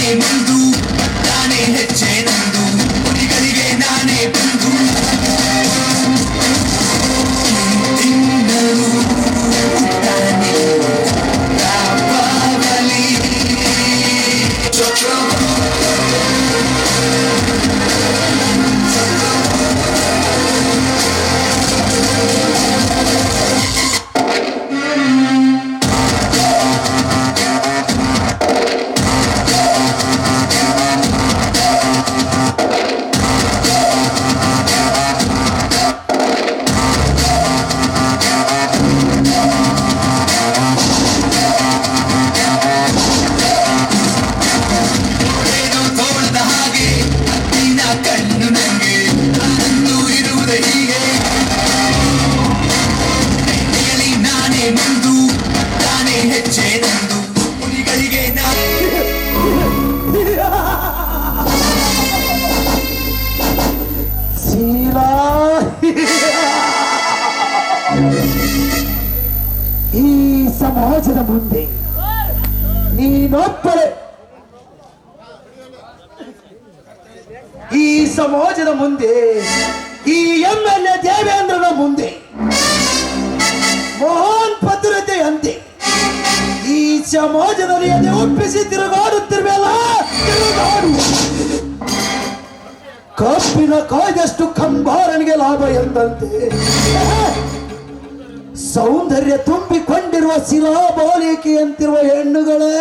ನಾನೇ ಮುಂದು ನಾನೇ ಹೆಜ್ಜೆ ನಂದು ಹುಲಿಗಳಿಗೆ ನಾನೇ ಬಂದು ತಿನ್ನಲು ತಾನೇ ಕಾಪಾಡಲಿ ಕಣ್ಣು ನಂಗೆ ಅಂದು ಇರುವುದೇ ಹೀಗೆ ನಾನೇ ಮುಂದು ನಾನೇ ಹೆಜ್ಜೆ ನಂದು ಹುಲಿಗಳಿಗೆ ಶೀಲಾ ಈ ಸಮಾಜದ ಮುಂದೆ ನೀನೊಬ್ಬಳೆ ಈ ಸಮಾಜದ ಮುಂದೆ ಈ MLA ದೇವೇಂದ್ರನ ಮುಂದೆ ಮಹಾನ್ ಭದ್ರತೆಯಂತೆ ಈ ಸಮಾಜದಲ್ಲಿ ಎದೆ ಒಪ್ಪಿಸಿ ತಿರುಗಾಡುತ್ತಿರುವೆಲ್ಲ ತಿರುಗಾಡು ಕಬ್ಬಿನ ಕಾಯ್ದಷ್ಟು ಕಂಬಾರನಿಗೆ ಲಾಭ ಎಂದಂತೆ ಸೌಂದರ್ಯ ತುಂಬಿಕೊಂಡಿರುವ ಶಿಲಾಬಾಲಿಕೆಯಂತಿರುವ ಹೆಣ್ಣುಗಳೇ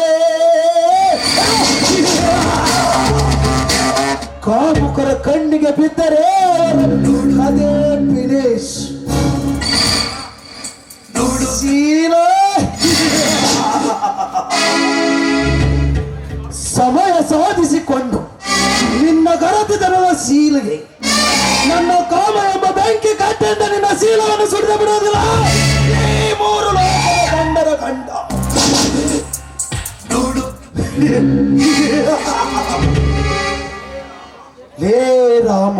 ಕಾಮುಕರ ಕಣ್ಣಿಗೆ ಬಿದ್ದರೆ ಅದೇ ಫಿನಿಶ್. ಸಮಯ ಸಾಧಿಸಿಕೊಂಡು ನಿನ್ನ ಗರತಿತನದ ಶೀಲಿಗೆ ನನ್ನ ಕಾಮ ಎಂಬ ಬೆಂಕಿ ಕಟ್ಟೆಯಿಂದ ನಿನ್ನ ಶೀಲವನ್ನು ಸುಡಿದು ಬಿಡುವುದಿಲ್ಲ. ಈ ಮೂರು ಲೋಕದ ಗಂಡರ ಗಂಡ ನೋಡು. ಲೇ ರಾಮ,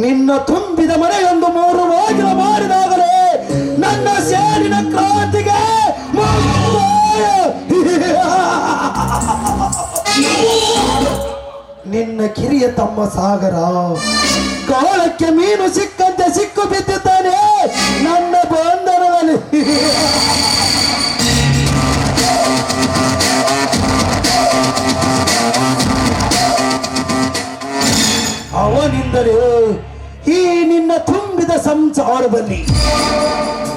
ನಿನ್ನ ತುಂಬಿದ ಮನೆಯೊಂದು ಮೂರು ಬಾಗಿಲು ಮಾಡಿದಾಗಲೇ ನನ್ನ ಸೇರಿನ ಕ್ರಾಂತಿಗೆ ನಿನ್ನ ಕಿರಿಯ ತಮ್ಮ ಸಾಗರ ಗಾಳಕ್ಕೆ ಮೀನು ಸಿಕ್ಕಂತೆ ಸಿಕ್ಕು ಬಿದ್ದಿದ್ದಾನೆ ನನ್ನ ಬಂಧನದಲ್ಲಿ. ಅವನಿಂದಲೇ ಈ ನಿನ್ನ ತುಂಬಿದ ಸಂಸಾರದಲ್ಲಿ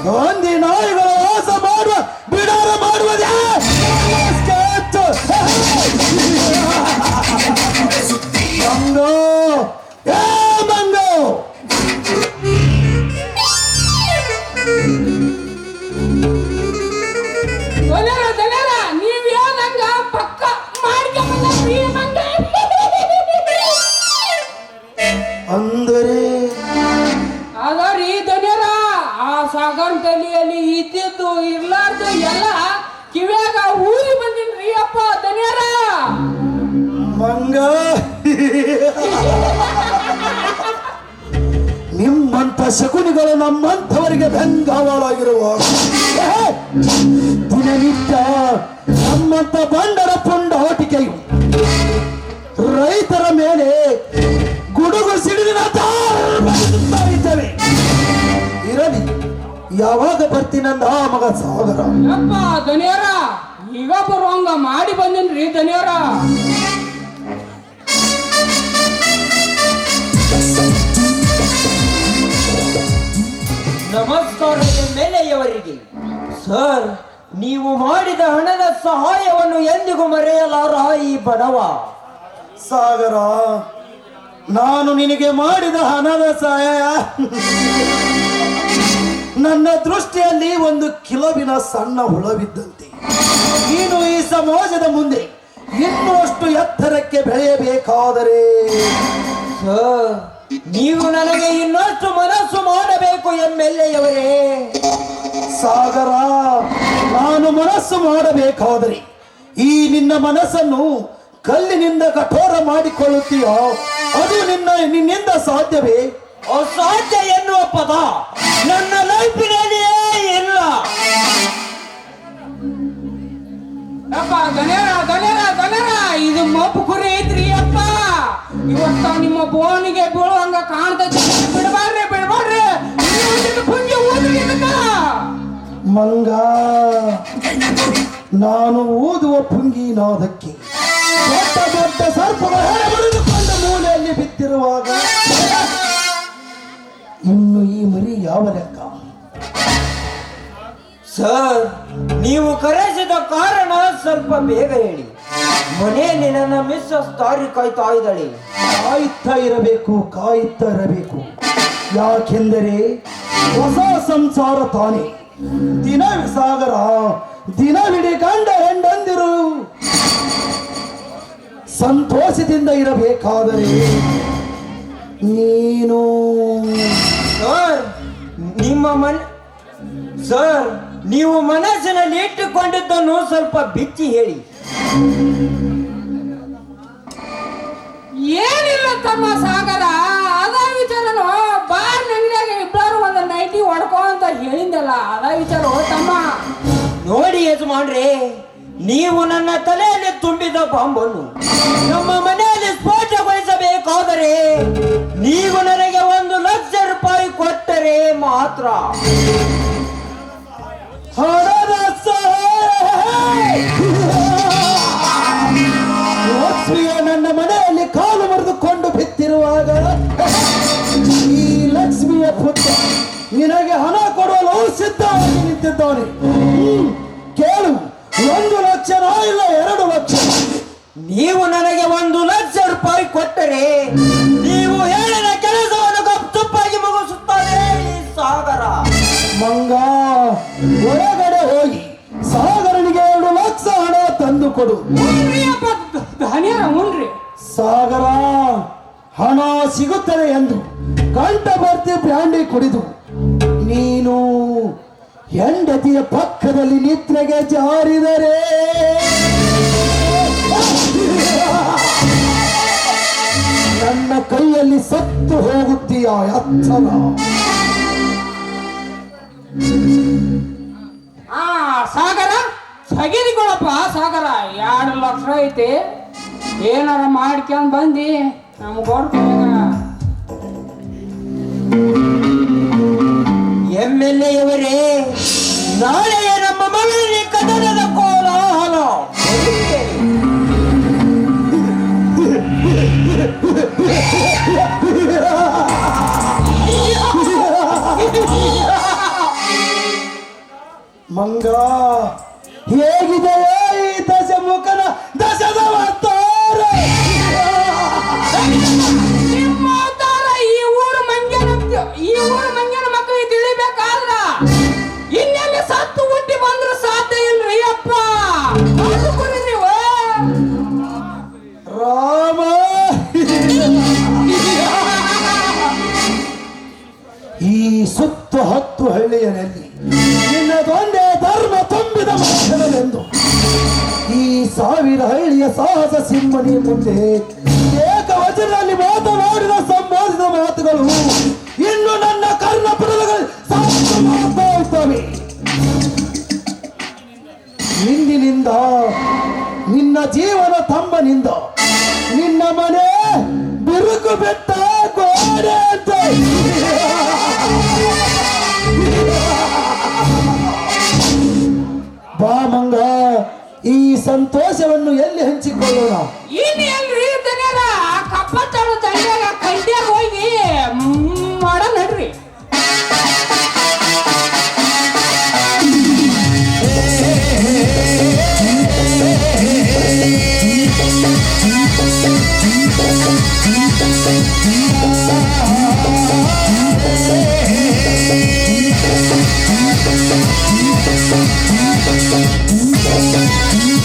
ಗಾಂಧಿ ನಾಯಿಗಳ ವಾಸ ಮಾಡುವ ಬಿಡಾರ ಮಾಡುವುದೇ ಮಂಗೋ, ಏ ಮಂಗೋ, ಅಂದರೆ ಅದರಿ ದನಿಯರ ಆ ಸಾಗರ್ ತಲಿಯಲ್ಲಿ ಇದ್ದಿದ್ದು ಇರ್ಲಾರ್ದು ಎಲ್ಲ ಕಿವ್ಯಾಗ ಊರಿ ಬಂದಿನ್ರಿ ಅಪ್ಪ ದನಿಯರ. ಮಂಗ, ನಿಮ್ಮಂತ ಶಕುನಿಗಳು ನಮ್ಮಂಥವರಿಗೆ ಬೆಂಗಾವಲಾಗಿರುವಾಗ ದಿನನಿತ್ಯ ನಮ್ಮಂತ ಬಂಡರ ಪುಂಡಾಟಿಕೆಯು ರೈತರ ಮೇಲೆ ಗುಡುಗು ಸಿಡಿಲಿನ ಇದ್ದೇವೆ. ಇರಲಿ, ಯಾವಾಗ ಬರ್ತೀನಂದ ಮಗ ಸಾಗರ. ಯಪ್ಪ ದನಿಯರ, ಈಗ ಬರುವಂಗ ಮಾಡಿ ಬಂದಿನ್ರಿ ದನಿಯರ. ನಮಸ್ಕಾರ MLAಯವರಿಗೆ. ಸರ್, ನೀವು ಮಾಡಿದ ಹಣದ ಸಹಾಯವನ್ನು ಎಂದಿಗೂ ಮರೆಯಲಾರ ಈ ಬಡವ. ಸಾಗರ, ನಾನು ನಿನಗೆ ಮಾಡಿದ ಹಣದ ಸಹಾಯ ನನ್ನ ದೃಷ್ಟಿಯಲ್ಲಿ ಒಂದು ಕಿಲೋವಿನ ಸಣ್ಣ ಹುಳವಿದ್ದಂತೆ. ನೀನು ಈ ಸಮಾಜದ ಮುಂದೆ ಇನ್ನಷ್ಟು ಎತ್ತರಕ್ಕೆ ಬೆಳೆಯಬೇಕಾದರೆ ಸರ್, ನೀವು ನನಗೆ ಇನ್ನಷ್ಟು ಮನಸ್ಸು ಮಾಡಬೇಕು MLAಯವರೇ. ಸಾಗರ, ನಾನು ಮನಸ್ಸು ಮಾಡಬೇಕಾದರೆ ಈ ನಿನ್ನ ಮನಸ್ಸನ್ನು ಕಲ್ಲಿನಿಂದ ಕಠೋರ ಮಾಡಿಕೊಳ್ಳುತ್ತೀಯೋ ಅದು ನಿನ್ನಿಂದ ಸಾಧ್ಯವೇ? ಅಸಾಧ್ಯ ಎನ್ನುವ ಪದ ನನ್ನ ಲೈಫಿನಲ್ಲಿಯೇ ಇಲ್ಲ. ಯಪ್ಪ ದನಿಯರ ದನಿಯರ ದನಿಯರ ಇದು ಮಬ್ಬು ಕುರಿ ಐತ್ರಿ ಅಪ್ಪ. ಇವತ್ತ ನಿಮ್ಮ ಬೋನಿಗೆ ಬೀಳುವಂಗ ಕಾಣ್ತೈತಿ. ಬಿಡಬಾರ್ರಿ ಬಿಡಬಾರ್ರಿ, ಪುಂಜಿ ಊದ್ರಿ ಇದಕ್ಕ. ಮಂಗ, ನಾನು ಊದುವ ಪುಂಗಿನಾದಕ್ಕೆ ದೊಡ್ಡ ದೊಡ್ಡ ಸರ್ಪಗಳು ಹೊಡೆದುಕೊಂಡು ಮೂಲೆಯಲ್ಲಿ ಬಿದ್ದಿರುವಾಗ ಇನ್ನು ಈ ಮರಿ ಯಾವ ಲೆಕ್ಕ? ಸರ್, ನೀವು ಕರೆಸಿದ ಕಾರಣ ಸ್ವಲ್ಪ ಬೇಗ ಹೇಳಿ. ಮನೆಯಲ್ಲಿ ನನ್ನ ಮಿಸ್ಸಸ್ ದಾರಿ ಕಾಯ್ತಾ ಇದ್ದಾಳೆ. ಕಾಯುತ್ತಾ ಇರಬೇಕು. ಯಾಕೆಂದರೆ ಹೊಸ ಸಂಸಾರ ತಾನೆ. ದಿನವೇ ಸಾಗರ, ದಿನವಿಡೀ ಗಂಡ ಹೆಂಡಂದಿರು ಸಂತೋಷದಿಂದ ಇರಬೇಕಾದರೆ ನೀನು ಸರ್, ಸರ್, ನೀವು ಮನಸ್ಸಿನಲ್ಲಿ ಇಟ್ಟುಕೊಂಡಿದ್ದನ್ನು ಸ್ವಲ್ಪ ಬಿಚ್ಚಿ ಹೇಳಿ. ಏನಿಲ್ಲ ತಮ್ಮ ಸಾಗರ, ಅದ ವಿಚಾರನು ಬಾರ್ ಅಂಗಡಿಯಾಗ ಇಬ್ಬರು ಒಂದು ನೈಟಿ ಹೊಡ್ಕೊ ಅಂತ ಹೇಳಿಂದಲ್ಲ, ಅದ ವಿಚಾರ ತಮ್ಮ. ನೋಡಿ ಯಜಮಾನ್ರೆ, ನೀವು ನನ್ನ ತಲೆಯಲ್ಲಿ ತುಂಬಿದ ಬಾಂಬನ್ನು ನಮ್ಮ ಮನೆಯಲ್ಲಿ ಸ್ಫೋಟಗೊಳಿಸಬೇಕಾದರೆ ನೀವು ನನಗೆ 1,00,000 ರೂಪಾಯಿ ಕೊಟ್ಟರೆ ಮಾತ್ರ. ಹಣದ ಲಕ್ಷ್ಮಿಯ ನನ್ನ ಮನೆಯಲ್ಲಿ ಕಾಲು ಮುರಿದುಕೊಂಡು ಬಿತ್ತಿರುವಾಗ ಈ ಲಕ್ಷ್ಮಿಯ ಪುತ್ರ ನಿನಗೆ ಹಣ ಕೊಡಲು ಸಿದ್ಧವಾಗಿ ನಿಂತಿದ್ದಾನೆ. ಕೇಳು, 1,00,000 ಇಲ್ಲ 2 ಲಕ್ಷ. ನೀವು ನನಗೆ 1,00,000 ರೂಪಾಯಿ ಕೊಟ್ಟರೆ ನೀವು ಹೇಳಿದ ಕೆಲಸವನ್ನು ಗಪ್ಚುಪ್ಪಾಗಿ ಮುಗಿಸುತ್ತಾರೆ ಈ ಸಾಗರ. ಮಂಗ, ಒಳಗಡೆ ಹೋಗಿ ಸಾಗರನಿಗೆ 2 ಲಕ್ಷ ಹಣ ತಂದು ಕೊಡು. ಹುನ್ರಿ ಸಾಗರ, ಹಣ ಸಿಗುತ್ತದೆ ಎಂದು ಕಂಠಭರ್ತಿ ಬ್ರ್ಯಾಂಡಿ ಕುಡಿದು ನೀನು ಹೆಂಡತಿಯ ಪಕ್ಕದಲ್ಲಿ ನಿದ್ರೆಗೆ ಜಾರಿದರೆ ನನ್ನ ಕೈಯಲ್ಲಿ ಸತ್ತು ಹೋಗುತ್ತೀಯ ಎಚ್ಚರ. ಸಾಗರ ಸಗಿರಿಕೊಳಪ್ಪ ಸಾಗರ, 2 ಲಕ್ಷ ಐತಿ, ಏನಾರ ಮಾಡ್ಕೊಂಡ್ ಬಂದಿ ನಮ್ಗೆ MLA ಅವರೇ, ನಾಳೆ ನಮ್ಮ ಮಗಳಿಗೆ ಕದನದ ಕೋಲಾಹಲ. ಮಂಗ, ಹೇಗಿದೆಯೋ ಈ ದಶಮುಖನ ದಶದ ಅವತಾರ? ನಿಮ್ಮ ಅವತಾರ ಈ ಊರು ಮಂಗ್ಯನ ಮಕ್ಕಳಿಗೆ ತಿಳಿಬೇಕಾದ್ರ ಇನ್ನೆಲ್ಲಿ ಸತ್ತು ಹುಟ್ಟಿ ಬಂದ್ರು ಸಾಧ್ಯ ಇಲ್ರಿ ಅಪ್ಪ. ನೀವು ರಾಮ, ಈ ಸುತ್ತು 10 ಹಳ್ಳಿಯಲ್ಲಿ ನಿನ್ನದೊಂದೇ ಧರ್ಮ ತುಂಬಿದ ಮಾತನೆಂದು ಈ 1000 ಹಳ್ಳಿಯ ಸಾಹಸ ಸಿಂಹನಿ ಮುಂದೆ ಏಕವಚನದಲ್ಲಿ ಮಾತನಾಡಿದ ಸಂಬೋಧಿಸಿದ ಮಾತುಗಳು ಇನ್ನು ನನ್ನ ಕರ್ಣಪುರದಲ್ಲಿ ಸಾಹಸ ಮಾಡ್ತಾ ಇರ್ತವೆ. ಇಂದಿನಿಂದ ನಿನ್ನ ಜೀವನ ತಮ್ಮನಿಂದ ನಿನ್ನ ಮನೆ ಬಿರುಕು ಬೆಟ್ಟ ಗೋಡೆ ಅಂತ. ಬಾ ಮಂಗ, ಈ ಸಂತೋಷವನ್ನು ಎಲ್ಲಿ ಹಂಚಿಕೊಳ್ಳೋಣ? ಇನ್ನು ಎಲ್ರಿ ದನಿಯರ ಕಪ್ಪತ್ತಾಳು ದಂಡ್ಯಾಗ ಕಂಡ್ಯಾಗ ಹೋಗಿ ಮಾಡ ನಡ್ರಿ.